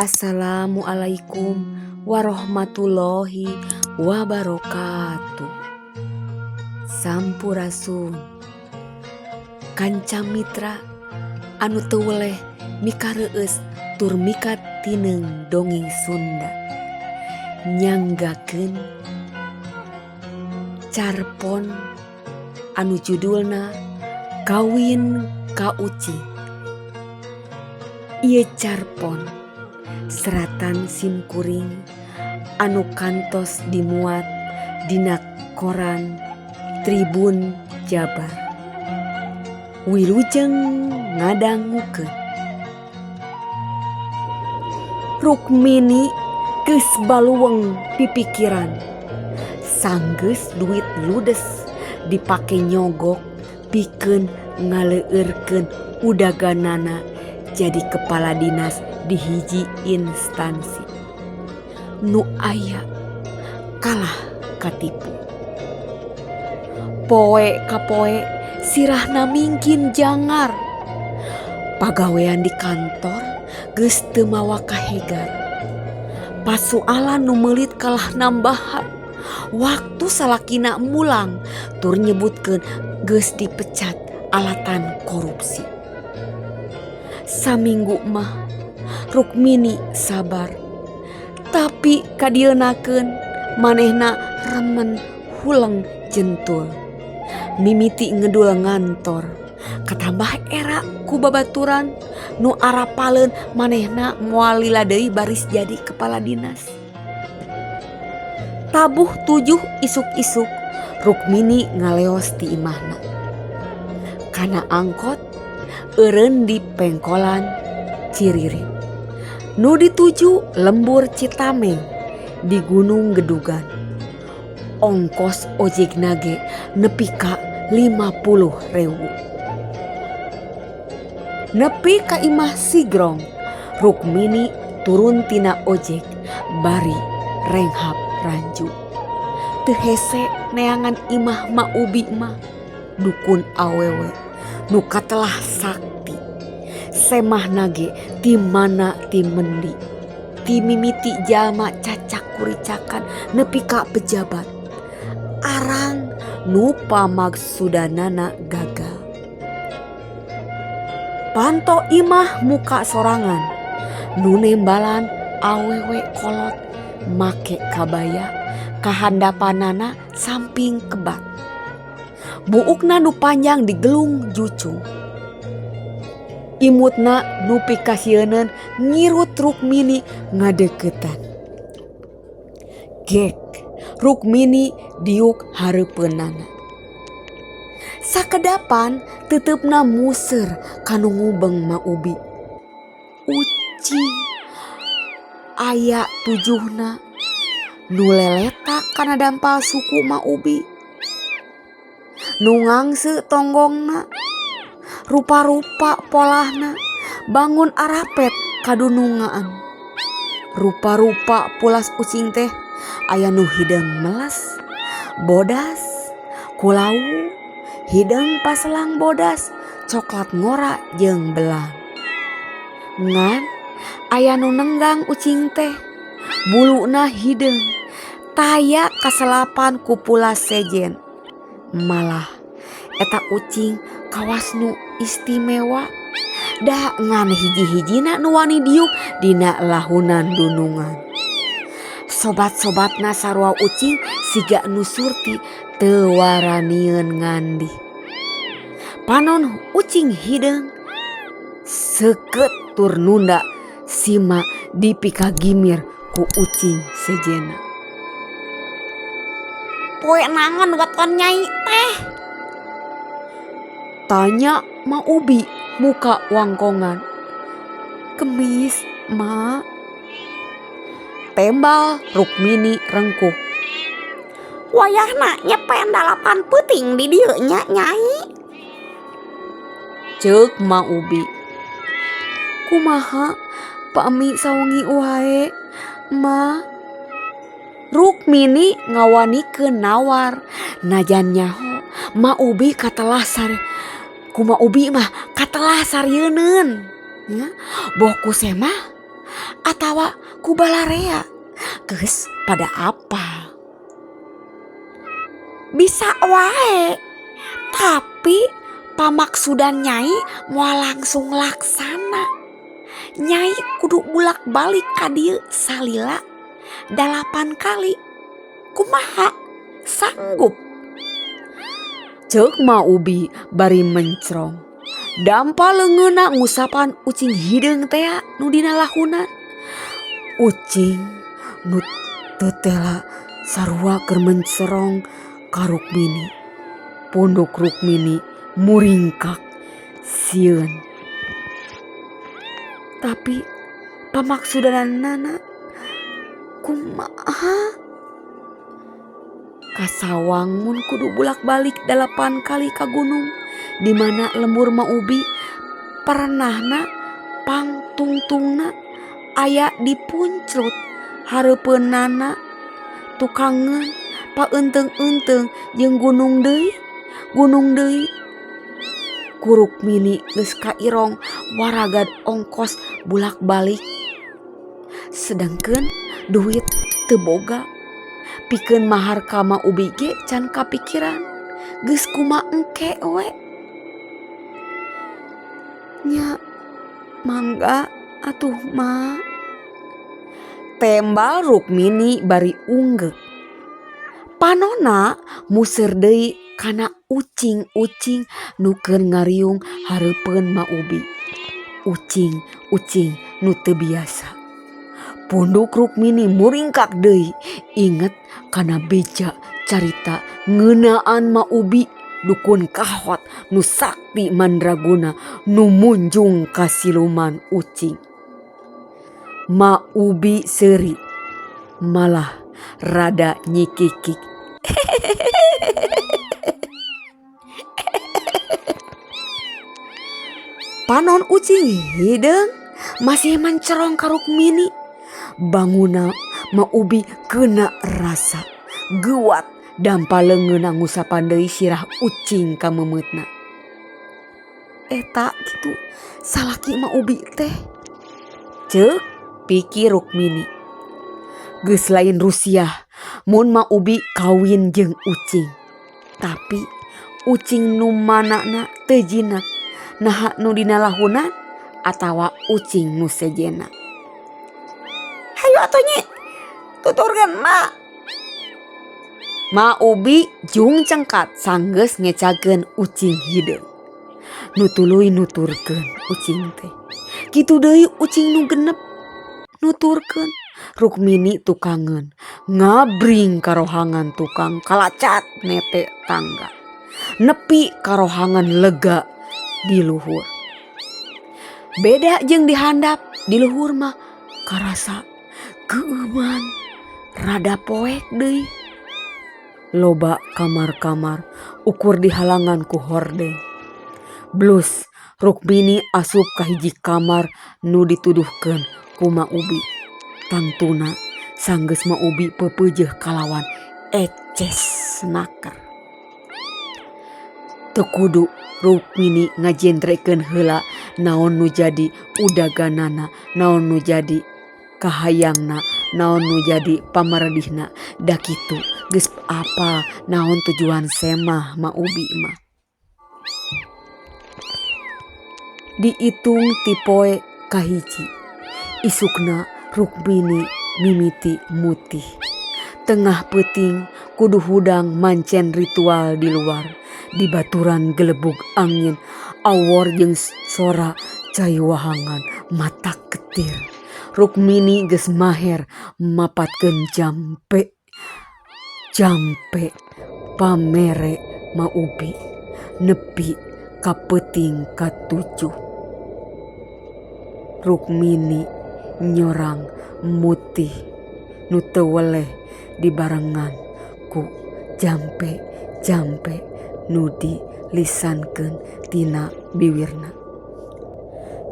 Assalamualaikum warahmatullahi wabarakatuh. Sampurasun kanca mitra anu teu weleh mikareueus tur mikat tineng dongeng Sunda, nyanggakeun carpon anu judulna Kawin ka Ucing. Ieu carpon seratan simkuring anu kantos dimuat dina koran Tribun Jabar. Wilujeng ngadangukeun. Rukmini geus baluweng pipikiran, sanggeus duit ludes dipake nyogok pikeun ngaleueurkeun udaganana jadi kepala dinas di hiji instansi. Nu aya kalah katipu. Poe ka poe sirahna mingkin jangar. Pagawean di kantor geus teu mawa kahegar. Pasualan nu meulit kalah nambahan. Waktu salakina mulang tur nyebutkeun geus dipecat alatan korupsi. Saminggu mah Rukmini sabar, tapi kadienakeun manehna remen huleng jentul. Mimiti ngedul ngantor, katambah era ku babaturan nu arapaleun manehna moal lila deui baris jadi kepala dinas. Tabuh 7 isuk-isuk Rukmini ngaleos ti imahna. Kana angkot eureun di pengkolan Ciririn. Nu dituju lembur Citameng di Gunung Gedugan. Ongkos ojek nage nepi ka 50.000. Nepi ka imah Sigrong, Rukmini turun tina ojek bari renghap ranju. Teu hese neangan imah Maubi mah dukun awewe nu katelah sakti. Semah nage ti mana ti mendi, ti mimiti jalma cacak kuricakan nepi ka pejabat. Arang nu pamaksudanana gagal. Panto imah muka sorangan, nu nembalan awewe kolot make kabaya kahandapanana samping kebat. Buukna nu panjang digelung jucung. Imutna nu pikasieun ngirut Rukmini ngadeuketan. Gek Rukmini diuk hareupeunana. Sakedapan teteupna museur kanu ngubeng Maubi. Ucing aya 7na nu leletak kana dampal suku Maubi. Nu ngangse tonggongna, rupa-rupa polahna bangun arapet kadunungaan. Rupa-rupa pulas ucing teh aya nu hideung meles, bodas, kulau, hideung paselang bodas, coklat ngora jeung belang. Ngan aya nu nenggang ucing teh, buluna hideung, taya kaselapan ku pulas sejen. Malah eta ucing kawas nu istimewa, da ngan hiji-hijina nu wani diuk dina lahunan dunungan. Sobat-sobatna sarua ucing siga nu surti teu waranieun ngandih. Panon ucing hideung seukeut tur nunda sima dipikagimir ku ucing sejena. Poe nangan gaton nyai teh? Tanya Maubi muka wangkongan. Kemis, Ma. Tembal Rukmini rengkuh. Wayahna nyepen 8 peuting di dieu nya nyai. Ceuk Maubi. Kumaha pami sawengi wae, Ma. Rukmini ngawanikeun nawar, najan nyaho Maubi katelah sare. Ku Maubi mah katelah sarieun. Ya, boh ku semah atawa ku balarea? Geus pada apa? Bisa wae, tapi pamaksudan Nyai moal langsung laksana. Nyai kudu bulak balik ka dieu salila 8 kali. Kumaha? Sanggup? Ceuk Ma Ubi bari mencrong. Dampa leungeuna ngusapan ucing hideung tea nu dina lahunan. Ucing nu teu tela sarua keur mencerong ka Rukmini. Punduk Rukmini muringkak sieun. Tapi pamaksudanana kumaha? Kasawang mun kudu bulak-balik 8 kali ka gunung di mana lembur Ma Ubi paranahna pangtungtungna aya di punclut hareupeunana tukangeun paeunteng-eunteng jeung gunung deui ku Rukmini geus kairong waragad ongkos bulak-balik. Sedangkeun duit teu boga. Pikeun mahar ka Ma Ubi ge can kapikiran. Geus kumaha engke we. Nya mangga atuh Ma. Tembal Rukmini bari unggek. Panonna museur deui kana ucing-ucing nu keur ngariung hareupeun Ma Ubi. Ucing nu teu biasa. Punduk Rukmini muringkak deui inget kana beja carita ngeunaan Ma Ubi dukun kahot nu sakti mandraguna nu munjung ka siluman ucing. Ma Ubi seuri malah rada nyikikik. Panon ucing hideung masih mencerong ka Rukmini. Banguna Ma Ubi keuna rasa geuat dampa leungeuna ngusapan deui sirah ucing ka memeutna. Eta kitu salaki Ma Ubi teh. Ceuk pikir Rukmini. Geus lain rusiah mun Ma Ubi kawin jeung ucing. Tapi ucing nu manana teu jinak. Naha nu dina lahunan atawa ucing nu sejena. Hayu atuh Nyi, tuturkeun Ma. Ma Ubi jung cengkat sanggeus ngecakeun ucing hideung. Nu tuluy nuturkeun ucing teh. Kitu deui ucing nu genep nuturkeun. Rukmini tukangeun ngabring karohangan tukang kalacat nete tangga. Nepi karohangan lega di luhur. Beda jeung di handap, di luhur mah karasa keuman rada poek deui. Loba kamar-kamar ukur dihalangan ku hordeng. Blus Rukmini asup ka hiji kamar nu dituduhkeun ku Ma Ubi. Tantuna sanggeus Ma Ubi peupeujeuh kalawan eces naker. Teu kudu Rukmini ngajendrekeun heula naon nu jadi udaganana, naon nu jadi kahayangna, naon nu jadi pamaredihna. Da kitu geus apa naon tujuan semah Ma Ubi mah. Diitung ti poe kahiji isukna Rukmini mimiti mutih. Tengah peuting kudu hudang mancen ritual di luar. Di baturan gelebug angin awor jeung sora cai wahangan mata ketir. Rukmini geus maher mapatkeun jampe pamere Ma Ubi nepi ka peuting ka-7. Rukmini nyorang mutih nu teu weleh dibarengan ku jampe nu dilisankeun tina bibirna.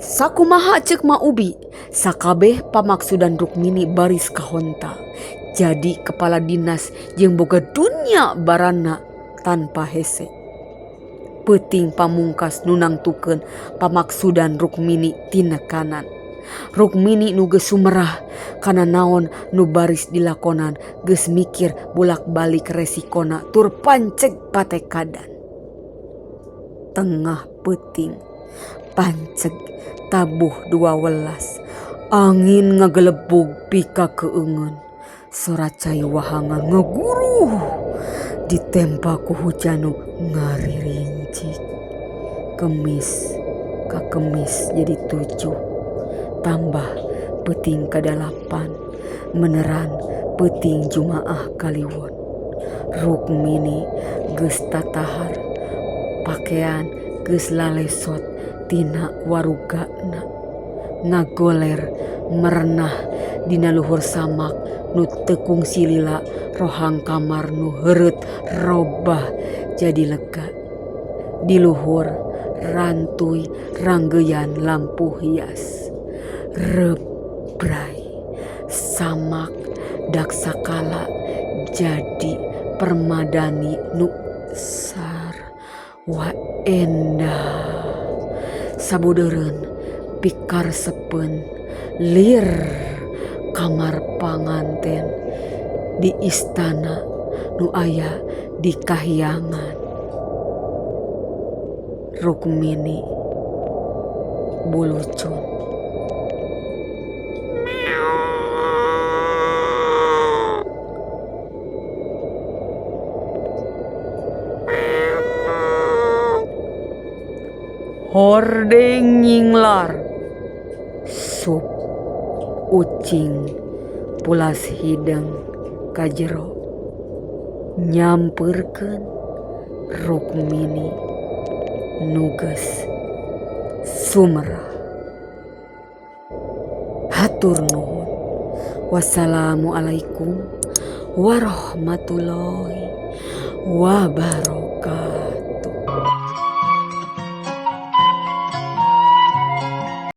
Sakumaha ceuk Ma Ubi, sakabeh pamaksudan Rukmini baris kahonta. Jadi kepala dinas jeung boga dunya barana tanpa hese. Peuting pamungkas nu nangtukeun pamaksudan Rukmini tina kanan. Rukmini nu geus sumerah kana naon nu baris dilakonan, geus mikir bolak-balik resikona tur panceg patekadan. Tengah peuting panceg tabuh 12, angin ngagelebug pika keungeun, sora cai wahangan ngaguruh ditempa ku hujan nu ngaririncik. Kemis ka kemis jadi 7, tambah peuting ka-8, meneran peuting Jumaah Kaliwon. Rukmini geus tatahar, pakean geus lalesot tina warugana, ngagoler merenah dina luhur samak nu tekung silila, rohang kamar nu heureut robah jadi lega. Di luhur rantuy ranggeyan lampu hias, rebrai samak dak sakala jadi permadani nu sarwa endah. Sabudeureun pikaresepeun lir kamar panganten di istana nu aya di kahyangan. Rukmini bulucun. Hordeng nyinglar, sup ucing pulas hideng ka jero, nyampeurkeun Rukmini nu geus sumerah. Hatur nuhun. Wassalamualaikum warahmatullahi wabarakatuh.